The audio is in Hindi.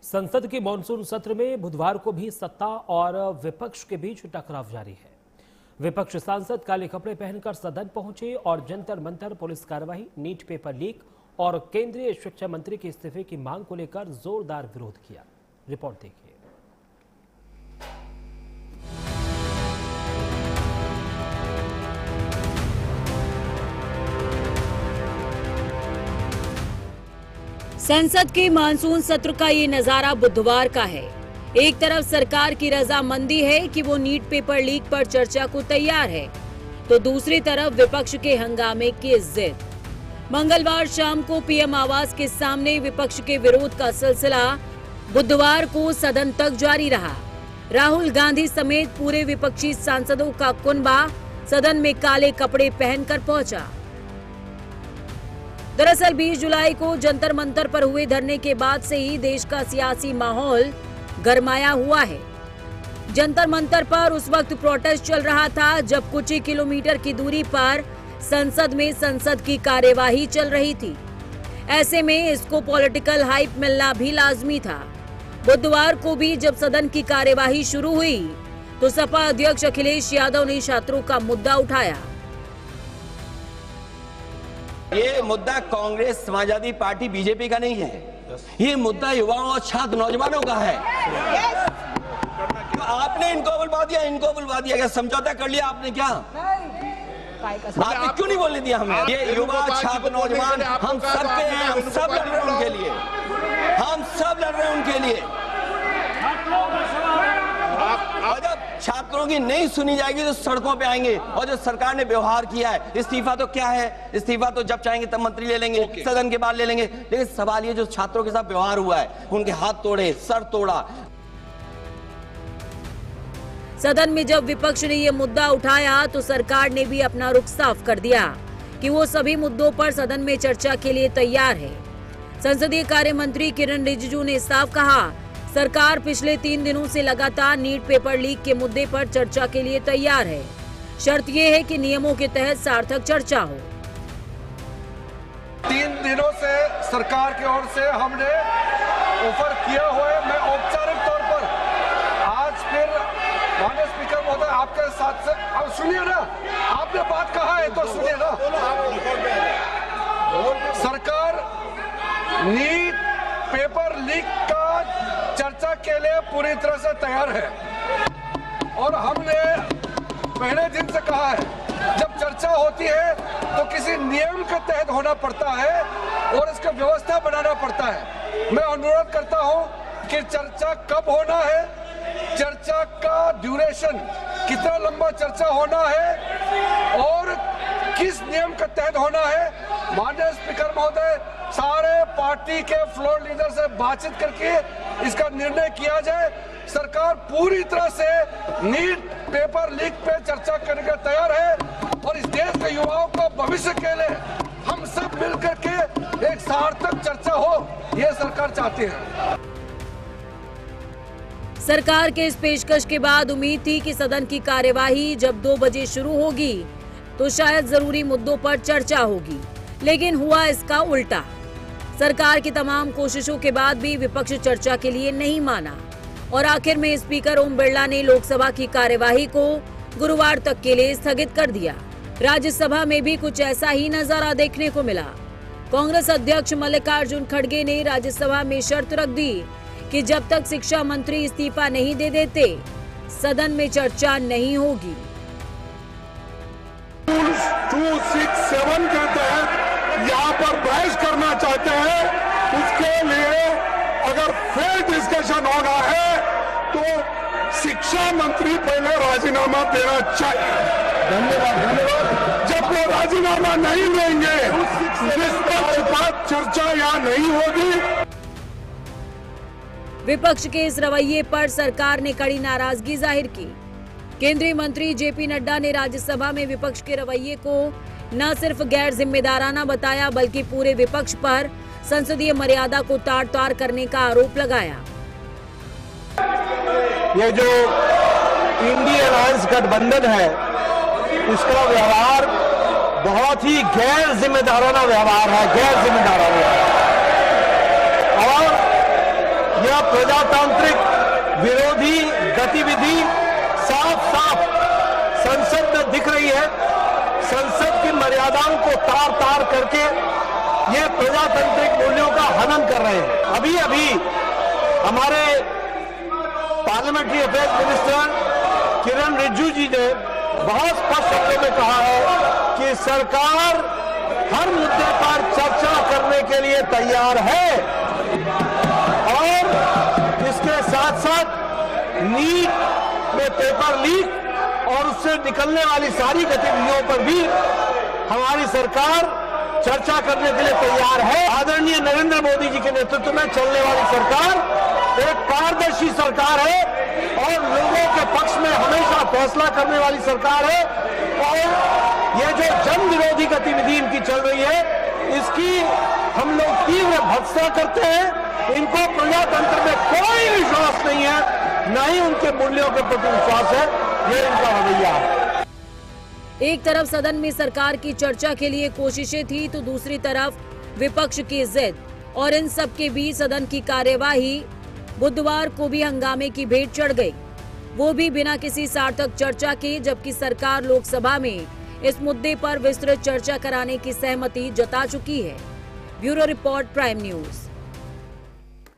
संसद के मॉनसून सत्र में बुधवार को भी सत्ता और विपक्ष के बीच टकराव जारी है। विपक्ष सांसद काले कपड़े पहनकर सदन पहुंचे और जंतर मंतर पुलिस कार्रवाई, नीट पेपर लीक और केंद्रीय शिक्षा मंत्री के इस्तीफे की मांग को लेकर जोरदार विरोध किया। रिपोर्ट देखिए। संसद के मानसून सत्र का ये नजारा बुधवार का है। एक तरफ सरकार की रजामंदी है कि वो नीट पेपर लीक पर चर्चा को तैयार है, तो दूसरी तरफ विपक्ष के हंगामे की जिद। मंगलवार शाम को पीएम आवास के सामने विपक्ष के विरोध का सिलसिला बुधवार को सदन तक जारी रहा। राहुल गांधी समेत पूरे विपक्षी सांसदों का कुनबा सदन में काले कपड़े पहनकर पहुंचा। दरअसल 20 जुलाई को जंतर मंतर पर हुए धरने के बाद से ही देश का सियासी माहौल गरमाया हुआ है। जंतर मंतर पर उस वक्त प्रोटेस्ट चल रहा था जब कुछ ही किलोमीटर की दूरी पर संसद में संसद की कार्यवाही चल रही थी। ऐसे में इसको पॉलिटिकल हाइप मिलना भी लाजमी था। बुधवार को भी जब सदन की कार्यवाही शुरू हुई तो सपा अध्यक्ष अखिलेश यादव ने छात्रों का मुद्दा उठाया। ये मुद्दा कांग्रेस, समाजवादी पार्टी, बीजेपी का नहीं है। ये मुद्दा युवाओं और छात्र नौजवानों का है। आपने इनको बुलवा दिया क्या? समझौता कर लिया आपने क्या? आपने क्यों नहीं बोलने दिया हमें? ये युवा, छात्र, नौजवान हम सब के हैं, हम सब लड़ रहे हैं उनके लिए, हम सब लड़ रहे हैं उनके लिए। और जब छात्रों की नहीं सुनी जाएगी तो सड़कों पे आएंगे। और जो सरकार ने व्यवहार किया है, इस्तीफा तो क्या है? इस्तीफा तो जब चाहेंगे तब मंत्री ले लेंगे, सदन के बाद ले लेंगे। लेकिन सवाल ये जो छात्रों के साथ व्यवहार हुआ है, उनके हाथ तोड़े, सर तोड़ा। सदन में जब विपक्ष ने ये मुद्दा उठाया तो सरकार ने भी अपना रुख साफ कर दिया कि वो सभी मुद्दों पर सदन में चर्चा के लिए तैयार है। संसदीय कार्य मंत्री किरण रिजिजू ने साफ कहा, सरकार पिछले 3 दिनों से लगातार नीट पेपर लीक के मुद्दे पर चर्चा के लिए तैयार है। शर्त यह है कि नियमों के तहत सार्थक चर्चा हो। 3 दिनों से सरकार की ओर से हमने ऑफर किया हुआ है। मैं औपचारिक तौर पर आज फिर माननीय स्पीकर महोदय आपके साथ से, अब सुनिए ना, आपने बात कहा है तो सुनिए ना। सरकार नीट पेपर लीक का चर्चा के लिए पूरी तरह से तैयार है और हमने पहले दिन से कहा है, जब चर्चा होती है तो किसी नियम के तहत होना पड़ता है और इसका व्यवस्था बनाना पड़ता है। मैं अनुरोध करता हूं कि चर्चा कब होना है, चर्चा का ड्यूरेशन, कितना लंबा चर्चा होना है और किस नियम के तहत होना है। माननीय स्पीकर महोदय, सारे पार्टी के फ्लोर लीडर से बातचीत करके इसका निर्णय किया जाए। सरकार पूरी तरह से नीट पेपर लीक पे चर्चा करने के तैयार है और इस देश के युवाओं को भविष्य के लिए हम सब मिलकर के एक सार्थक चर्चा हो, ये सरकार चाहती है। सरकार के इस पेशकश के बाद उम्मीद थी कि सदन की कार्यवाही जब 2 बजे शुरू होगी तो शायद जरूरी मुद्दों पर चर्चा होगी, लेकिन हुआ इसका उल्टा। सरकार की तमाम कोशिशों के बाद भी विपक्ष चर्चा के लिए नहीं माना और आखिर में स्पीकर ओम बिरला ने लोकसभा की कार्यवाही को गुरुवार तक के लिए स्थगित कर दिया। राज्यसभा में भी कुछ ऐसा ही नजारा देखने को मिला। कांग्रेस अध्यक्ष मल्लिकार्जुन खड़गे ने राज्यसभा में शर्त रख दी कि जब तक शिक्षा मंत्री इस्तीफा नहीं दे देते, सदन में चर्चा नहीं होगी। 267 के तहत यहाँ पर बहस करना चाहते हैं, उसके लिए अगर फेयर डिस्कशन होना है तो शिक्षा मंत्री पहले राजीनामा देना चाहिए। धन्यवाद। जब वो राजीनामा नहीं देंगे, निष्पक्ष चर्चा यहाँ नहीं होगी। विपक्ष के इस रवैये पर सरकार ने कड़ी नाराजगी जाहिर की। केंद्रीय मंत्री जेपी नड्डा ने राज्यसभा में विपक्ष के रवैये को न सिर्फ गैर जिम्मेदाराना बताया बल्कि पूरे विपक्ष पर संसदीय मर्यादा को तार-तार करने का आरोप लगाया। ये जो इंडी अलायंस गठबंधन है, उसका व्यवहार बहुत ही गैर जिम्मेदाराना व्यवहार है, गैर जिम्मेदाराना। और यह प्रजातांत्रिक विरोधी गतिविधि साफ साफ संसद में दिख रही है। संसद की मर्यादाओं को तार तार करके ये प्रजातांत्रिक मूल्यों का हनन कर रहे हैं। अभी अभी हमारे पार्लियामेंट्री अफेयर्स मिनिस्टर किरण रिजिजू जी ने बहुत स्पष्ट शब्दों में कहा है कि सरकार हर मुद्दे पर चर्चा करने के लिए तैयार है और इसके साथ साथ नीट में पेपर लीक और उससे निकलने वाली सारी गतिविधियों पर भी हमारी सरकार चर्चा करने के लिए तैयार है। आदरणीय नरेंद्र मोदी जी के नेतृत्व में चलने वाली सरकार एक पारदर्शी सरकार है और लोगों के पक्ष में हमेशा फैसला करने वाली सरकार है और ये जो जन विरोधी गतिविधि इनकी चल रही है इसकी हम लोग तीव्र भर्त्सना करते हैं। इनको प्रजातंत्र में कोई विश्वास नहीं है, न ही उनके मूल्यों के प्रति विश्वास है। ये इनका रवैया है। एक तरफ सदन में सरकार की चर्चा के लिए कोशिशें थी तो दूसरी तरफ विपक्ष की जिद और इन सब के बीच सदन की कार्यवाही बुधवार को भी हंगामे की भेंट चढ़ गई, वो भी बिना किसी सार्थक चर्चा के, जबकि सरकार लोकसभा में इस मुद्दे पर विस्तृत चर्चा कराने की सहमति जता चुकी है। Bureau report, prime news.